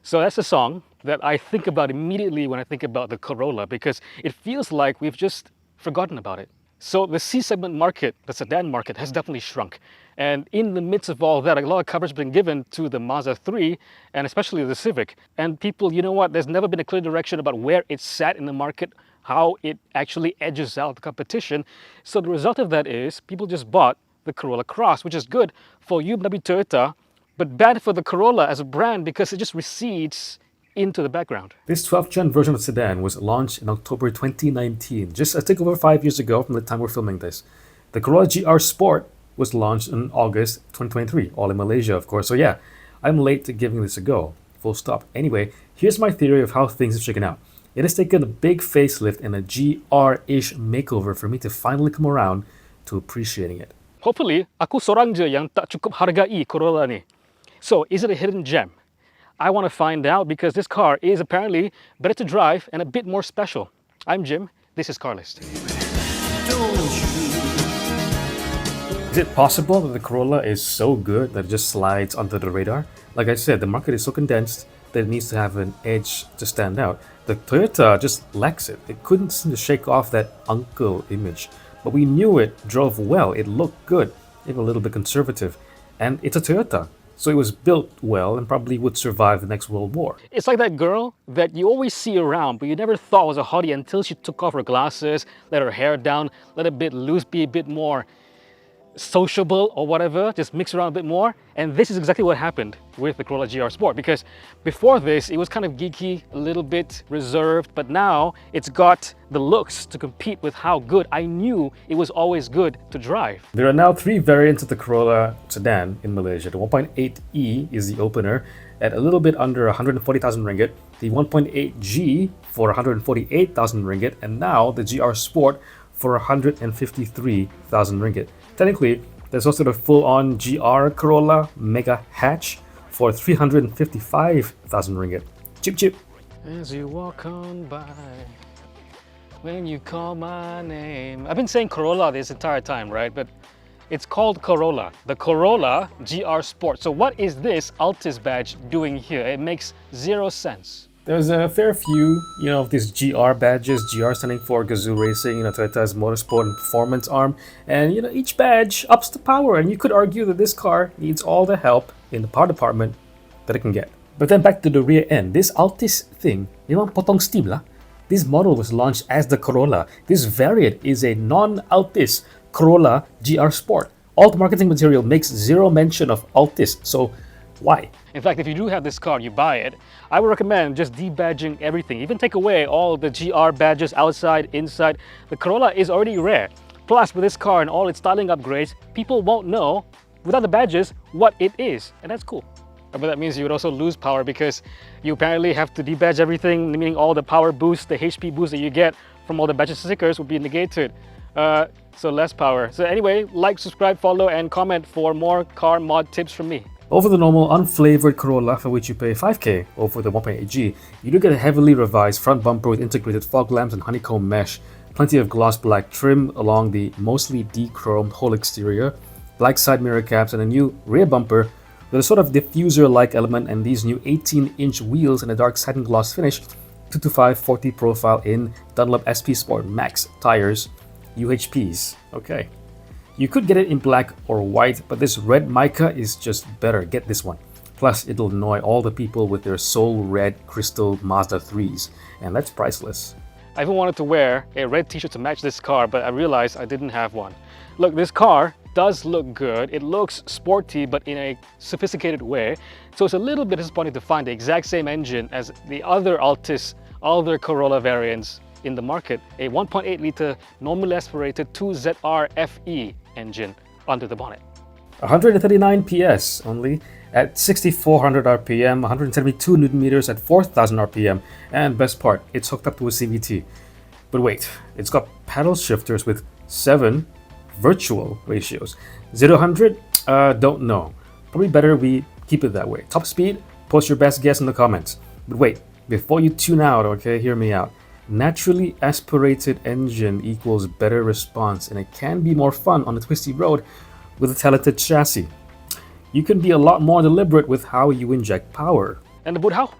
So that's a song that I think about immediately when I think about the Corolla because it feels like we've just forgotten about it. So the C segment market, the sedan market, has definitely shrunk. And in the midst of all that, a lot of coverage has been given to the Mazda 3 and especially the Civic. And people, you know what, there's never been a clear direction about where it's sat in the market, how it actually edges out the competition. So the result of that is people just bought the Corolla Cross, which is good for UMW Toyota, but bad for the Corolla as a brand because it just recedes into the background. This 12th gen version of sedan was launched in October 2019, just I think over 5 years ago from the time we're filming this. The Corolla GR Sport was launched in August 2023, all in Malaysia, of course. So yeah, I'm late to giving this a go. Full stop. Anyway, here's my theory of how things have shaken out. It has taken a big facelift and a GR-ish makeover for me to finally come around to appreciating it. Hopefully, aku sorang je yang tak cukup hargai Corolla ni. So, is it a hidden gem? I want to find out because this car is apparently better to drive and a bit more special. I'm Jim, this is Carlist. Is it possible that the Corolla is so good that it just slides under the radar? Like I said, the market is so condensed that it needs to have an edge to stand out. The Toyota just lacks it. It couldn't seem to shake off that uncle image. But we knew it drove well, it looked good, even a little bit conservative. And it's a Toyota, so it was built well and probably would survive the next World War. It's like that girl that you always see around, but you never thought was a hottie until she took off her glasses, let her hair down, let it a bit loose, be a bit more sociable or whatever, just mix around a bit more. And this is exactly what happened with the Corolla GR Sport, because before this it was kind of geeky, a little bit reserved, but now it's got the looks to compete with how good I knew it was always good to drive. There are now 3 variants of the Corolla sedan in Malaysia. The 1.8E is the opener at a little bit under 140,000 ringgit, the 1.8G for 148,000 ringgit, and now the GR Sport for 153,000 ringgit. Technically, there's also the full-on GR Corolla Mega Hatch for 355,000 ringgit. Chip chip. As you walk on by, when you call my name. I've been saying Corolla this entire time, right? But it's called Corolla, the Corolla GR Sport. So what is this Altis badge doing here? It makes zero sense. There's a fair few, of these GR badges. GR standing for Gazoo Racing, Toyota's motorsport and performance arm. And, each badge ups the power. And you could argue that this car needs all the help in the power department that it can get. But then back to the rear end. This Altis thing, memang potong steam lah. This model was launched as the Corolla. This variant is a non-Altis Corolla GR Sport. All the marketing material makes zero mention of Altis. So why? In fact, if you do have this car, you buy it, I would recommend just debadging everything. Even take away all the GR badges outside, inside. The Corolla is already rare. Plus, with this car and all its styling upgrades, people won't know, without the badges, what it is. And that's cool. But that means you would also lose power because you apparently have to debadge everything, meaning all the power boost, the HP boost that you get from all the badges and stickers would be negated. So less power. So anyway, like, subscribe, follow, and comment for more car mod tips from me. Over the normal unflavored Corolla, for which you pay 5k over the 1.8G, you do get a heavily revised front bumper with integrated fog lamps and honeycomb mesh, plenty of gloss black trim along the mostly de-chromed whole exterior, black side mirror caps, and a new rear bumper with a sort of diffuser-like element and these new 18-inch wheels and a dark satin gloss finish, 225/40 profile in Dunlop SP Sport Max tires, UHPs. Okay. You could get it in black or white, but this red mica is just better. Get this one. Plus, it'll annoy all the people with their soul red crystal Mazda 3s, and that's priceless. I even wanted to wear a red t-shirt to match this car, but I realized I didn't have one. Look, this car does look good. It looks sporty, but in a sophisticated way. So it's a little bit disappointing to find the exact same engine as the other Altis, other Corolla variants in the market. A 1.8 liter normally aspirated 2ZR FE engine under the bonnet. 139 PS only at 6,400 RPM, 172 Newton meters at 4,000 RPM, and best part, it's hooked up to a CVT. But wait, it's got paddle shifters with 7 virtual ratios. 0-100? Don't know. Probably better we keep it that way. Top speed? Post your best guess in the comments. But wait, before you tune out, okay, hear me out. Naturally aspirated engine equals better response, and it can be more fun on a twisty road with a talented chassis. You can be a lot more deliberate with how you inject power. And the boot how?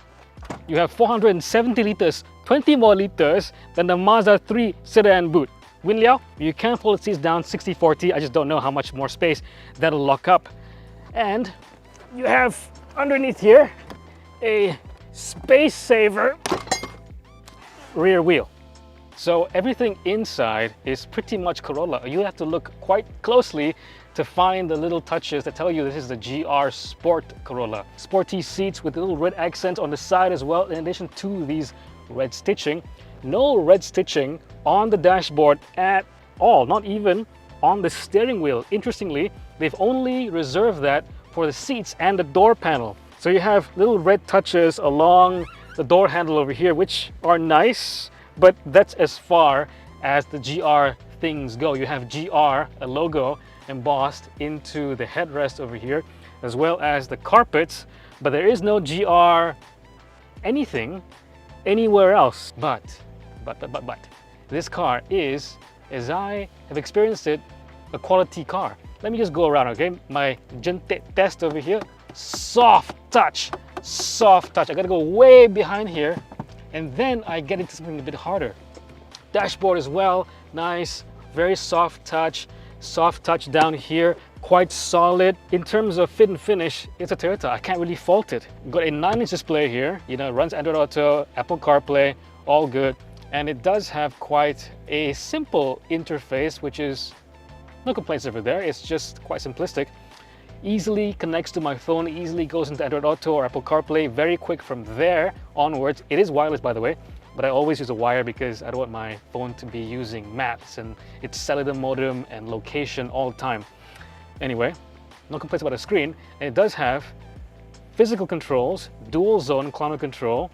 You have 470 liters, 20 more liters than the Mazda 3 sedan boot. Win Liao, you can pull the seats down 60-40. I just don't know how much more space that'll lock up. And you have underneath here a space saver rear wheel. So everything inside is pretty much Corolla. You have to look quite closely to find the little touches that tell you this is the GR Sport Corolla. Sporty seats with little red accents on the side as well, in addition to these red stitching. No red stitching on the dashboard at all, not even on the steering wheel. Interestingly, they've only reserved that for the seats and the door panel. So you have little red touches along the door handle over here, which are nice, but that's as far as the GR things go. You have GR, a logo, embossed into the headrest over here, as well as the carpets, but there is no GR anything anywhere else. But, this car is, as I have experienced it, a quality car. Let me just go around, okay? My Gente test over here, soft touch, soft touch. I gotta go way behind here, and then I get into something a bit harder. Dashboard as well, nice, very soft touch down here, quite solid. In terms of fit and finish, it's a Toyota. I can't really fault it. Got a 9-inch display here, you know, it runs Android Auto, Apple CarPlay, all good. And it does have quite a simple interface, which is no complaints over there. It's just quite simplistic. Easily connects to my phone, easily goes into Android Auto or Apple CarPlay, very quick from there onwards. It is wireless, by the way, but I always use a wire because I don't want my phone to be using maps and its cellular modem and location all the time. Anyway, no complaints about the screen. And it does have physical controls, dual zone climate control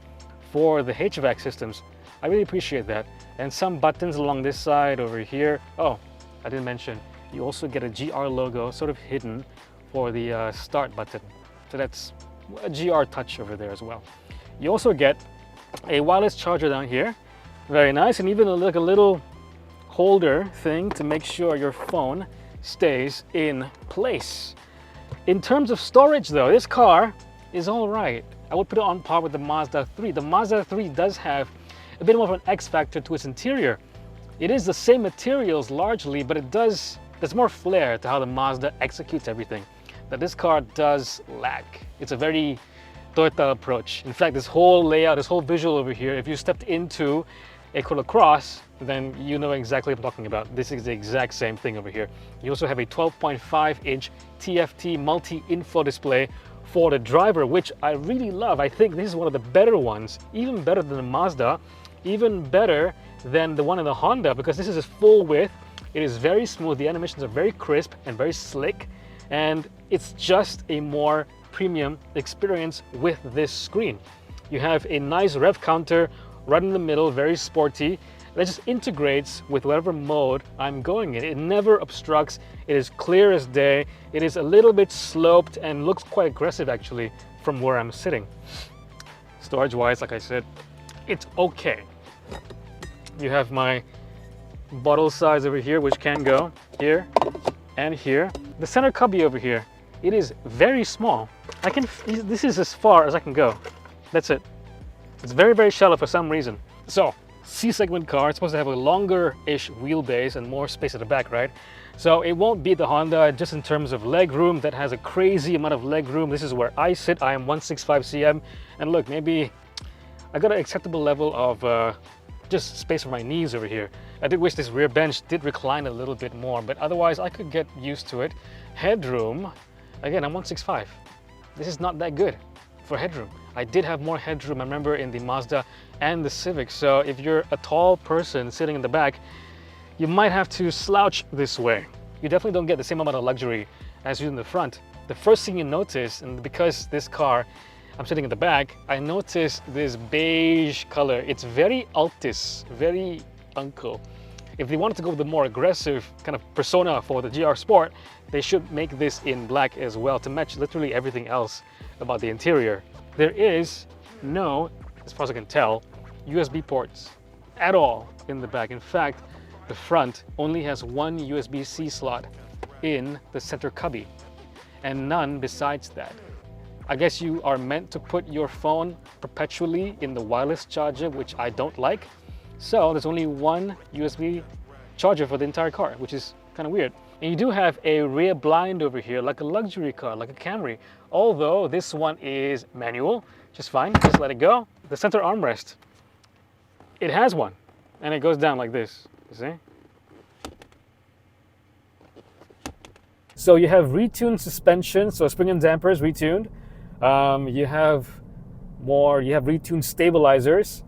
for the HVAC systems. I really appreciate that. And some buttons along this side over here. Oh, I didn't mention, you also get a GR logo sort of hidden for the start button. So that's a GR touch over there as well. You also get a wireless charger down here. Very nice, and even like a little holder thing to make sure your phone stays in place. In terms of storage though, this car is all right. I would put it on par with the Mazda 3. The Mazda 3 does have a bit more of an X factor to its interior. It is the same materials largely, but there's more flair to how the Mazda executes everything that this car does lack. It's a very Toyota approach. In fact, this whole layout, this whole visual over here, if you stepped into a Corolla Cross, then you know exactly what I'm talking about. This is the exact same thing over here. You also have a 12.5-inch TFT multi-info display for the driver, which I really love. I think this is one of the better ones, even better than the Mazda, even better than the one in the Honda, because this is full width. It is very smooth. The animations are very crisp and very slick, and it's just a more premium experience with this screen. You have a nice rev counter right in the middle, very sporty. That just integrates with whatever mode I'm going in. It never obstructs. It is clear as day. It is a little bit sloped and looks quite aggressive actually from where I'm sitting. Storage wise, like I said, it's okay. You have my bottle size over here, which can go here and here. The center cubby over here, it is very small. This is as far as I can go. That's it. It's very, very shallow for some reason. So, C-segment car, it's supposed to have a longer-ish wheelbase and more space at the back, right? So it won't beat the Honda just in terms of leg room. That has a crazy amount of leg room. This is where I sit. I am 165 cm. And look, maybe I got an acceptable level of just space for my knees over here. I did wish this rear bench did recline a little bit more, but otherwise I could get used to it. Headroom, again, I'm 165. This is not that good for headroom. I did have more headroom, I remember, in the Mazda and the Civic. So if you're a tall person sitting in the back, you might have to slouch this way. You definitely don't get the same amount of luxury as you do in the front. The first thing you notice, and because this car, I'm sitting in the back, I noticed this beige color. It's very Altis, very uncle. If they wanted to go with a more aggressive kind of persona for the GR Sport, they should make this in black as well to match literally everything else about the interior. There is no, as far as I can tell, USB ports at all in the back. In fact, the front only has one USB-C slot in the center cubby and none besides that. I guess you are meant to put your phone perpetually in the wireless charger, which I don't like. So there's only one USB charger for the entire car, which is kind of weird. And you do have a rear blind over here, like a luxury car, like a Camry. Although this one is manual, just fine, just let it go. The center armrest, it has one, and it goes down like this, you see? So you have retuned suspension, so spring and dampers retuned. You have retuned stabilizers.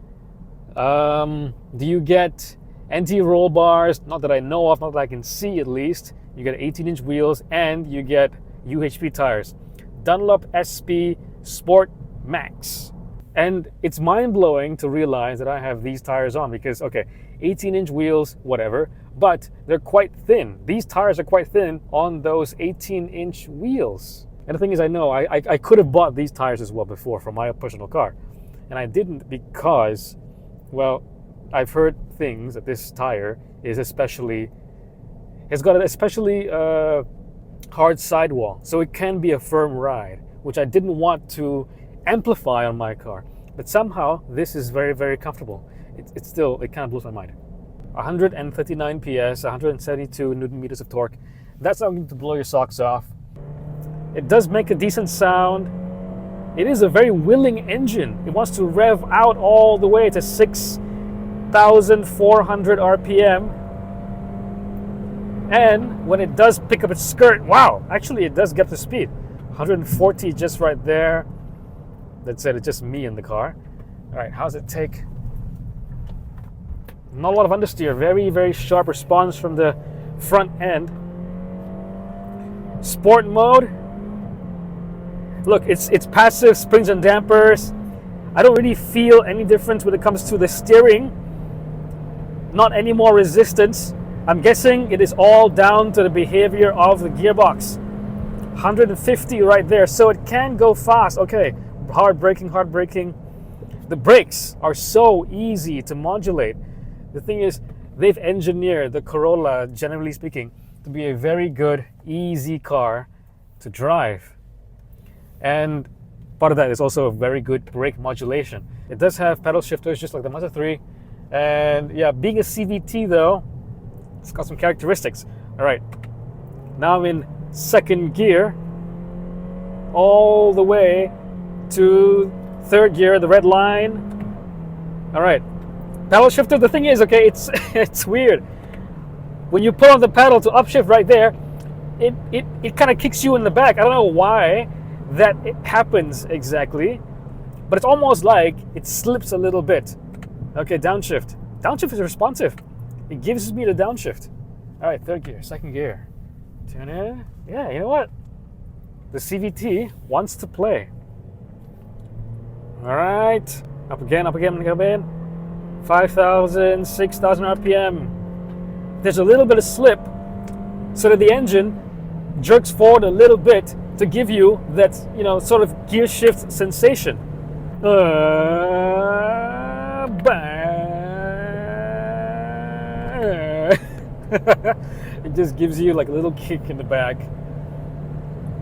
Do you get anti-roll bars? Not that I know of, not that I can see at least. You get 18-inch wheels and you get UHP tires. Dunlop SP Sport Max. And it's mind-blowing to realize that I have these tires on because, okay, 18-inch wheels, whatever, but they're quite thin. These tires are quite thin on those 18-inch wheels. And the thing is, I know I could have bought these tires as well before for my personal car. And I didn't because, well, I've heard things that this tire is has got an especially hard sidewall. So it can be a firm ride, which I didn't want to amplify on my car. But somehow this is very, very comfortable. It kind of blows my mind. 139 PS, 172 Newton meters of torque. That's not going to blow your socks off. It does make a decent sound. It is a very willing engine. It wants to rev out all the way to 6,400 RPM. And when it does pick up its skirt, wow, actually it does get the speed. 140 just right there. That's it, it's just me in the car. All right, how's it take? Not a lot of understeer, very, very sharp response from the front end. Sport mode. Look, it's passive springs and dampers. I don't really feel any difference when it comes to the steering. Not any more resistance. I'm guessing it is all down to the behavior of the gearbox. 150 right there, so it can go fast. Okay, hard braking. The brakes are so easy to modulate. The thing is, they've engineered the Corolla, generally speaking, to be a very good, easy car to drive. And part of that is also a very good brake modulation. It does have pedal shifters just like the Mazda 3. And yeah, being a CVT though, it's got some characteristics. All right, now I'm in second gear, all the way to third gear, the red line. All right, pedal shifter, the thing is, okay, it's weird. When you pull on the pedal to upshift right there, it kind of kicks you in the back. I don't know why that it happens exactly, but it's almost like it slips a little bit. Okay, downshift. Downshift is responsive. It gives me the downshift. All right, third gear, second gear. Tune in. Yeah, you know what? The CVT wants to play. All right, up again, come in. 5,000, 6,000 RPM. There's a little bit of slip so that the engine jerks forward a little bit to give you that, sort of gear shift sensation. It just gives you like a little kick in the back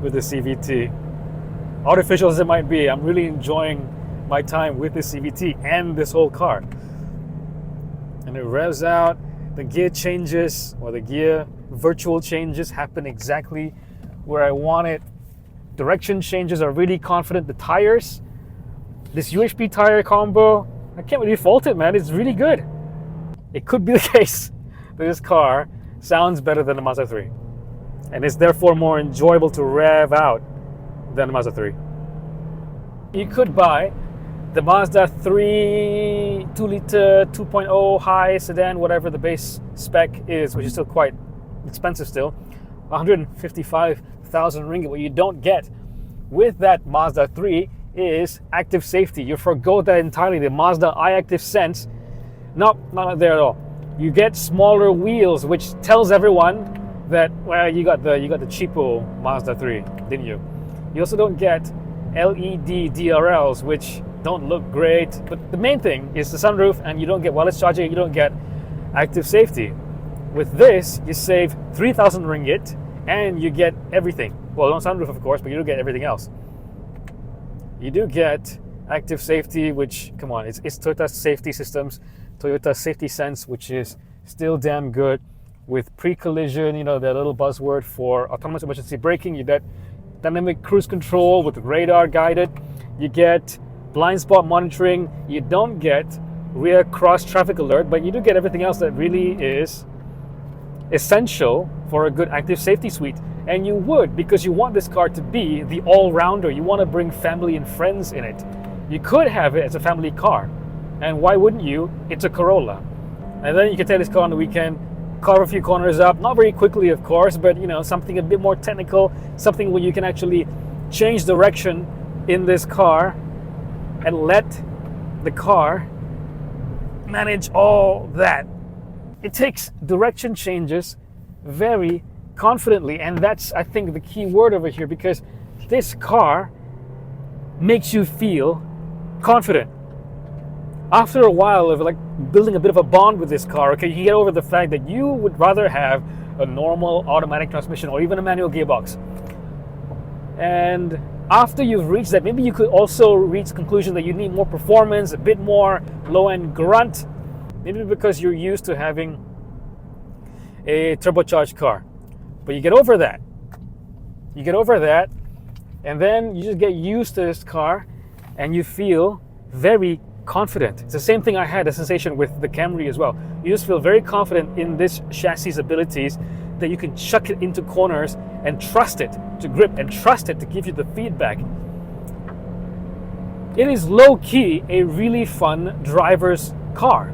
with the CVT. Artificial as it might be, I'm really enjoying my time with the CVT and this whole car. And it revs out, the gear changes, or the gear virtual changes happen exactly where I want it. Direction changes are really confident. The tires, this UHP tire combo, I can't really fault it, man. It's really good. It could be the case that this car sounds better than the Mazda 3. And it's therefore more enjoyable to rev out than the Mazda 3. You could buy the Mazda 3 2-liter 2.0 high sedan, whatever the base spec is, which is still quite expensive still, 155,000 ringgit. What you don't get with that Mazda 3 is active safety. You forgo that entirely. The Mazda iActive Sense, nope, not there at all. You get smaller wheels, which tells everyone that, well, you got the cheapo Mazda 3, didn't you? You also don't get LED DRLs, which don't look great. But the main thing is the sunroof, and you don't get wireless charging, you don't get active safety. With this, you save 3,000 ringgit and you get everything. Well, no sunroof, of course, but you don't get everything else. You do get active safety, which, come on, it's Toyota's safety systems, Toyota Safety Sense, which is still damn good. With pre-collision, you know, that little buzzword for autonomous emergency braking, you get dynamic cruise control with radar guided. You get blind spot monitoring. You don't get rear cross traffic alert, but you do get everything else that really is essential for a good active safety suite. And you would, because you want this car to be the all-rounder. You want to bring family and friends in it. You could have it as a family car. And why wouldn't you? It's a Corolla. And then you can take this car on the weekend, carve a few corners up, not very quickly of course, but you know, something a bit more technical, something where you can actually change direction in this car and let the car manage all that. It takes direction changes very confidently, and that's, I think, the key word over here, because this car makes you feel confident. After a while of like building a bit of a bond with this car, okay, you get over the fact that you would rather have a normal automatic transmission or even a manual gearbox. And after you've reached that, maybe you could also reach the conclusion that you need more performance, a bit more low-end grunt, maybe because you're used to having a turbocharged car. But you get over that. You get over that, and then you just get used to this car, and you feel very confident. It's the same thing I had a sensation with the Camry as well. You just feel very confident in this chassis abilities that you can chuck it into corners and trust it to grip and trust it to give you the feedback. It is low-key a really fun driver's car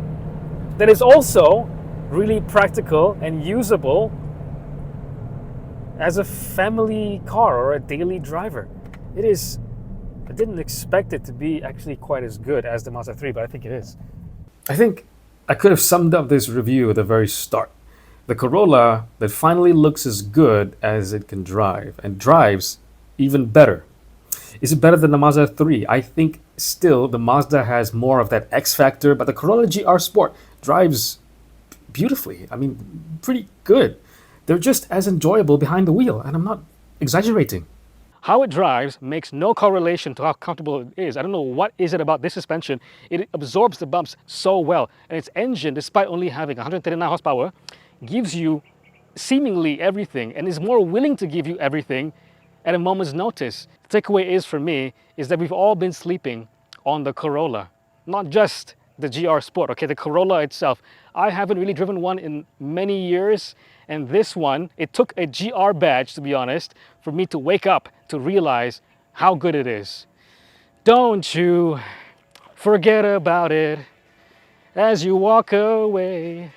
that is also really practical and usable as a family car or a daily driver. I didn't expect it to be actually quite as good as the Mazda 3, but I think it is. I think I could have summed up this review at the very start. The Corolla that finally looks as good as it can drive, and drives even better. Is it better than the Mazda 3? I think still the Mazda has more of that X factor, but the Corolla GR Sport drives beautifully. I mean, pretty good. They're just as enjoyable behind the wheel, and I'm not exaggerating. How it drives makes no correlation to how comfortable it is. I don't know what is it about this suspension. It absorbs the bumps so well. And its engine, despite only having 139 horsepower, gives you seemingly everything and is more willing to give you everything at a moment's notice. The takeaway is, for me, is that we've all been sleeping on the Corolla. Not just the GR Sport, okay, the Corolla itself. I haven't really driven one in many years, and this one, it took a GR badge, to be honest, for me to wake up to realize how good it is. Don't you forget about it as you walk away.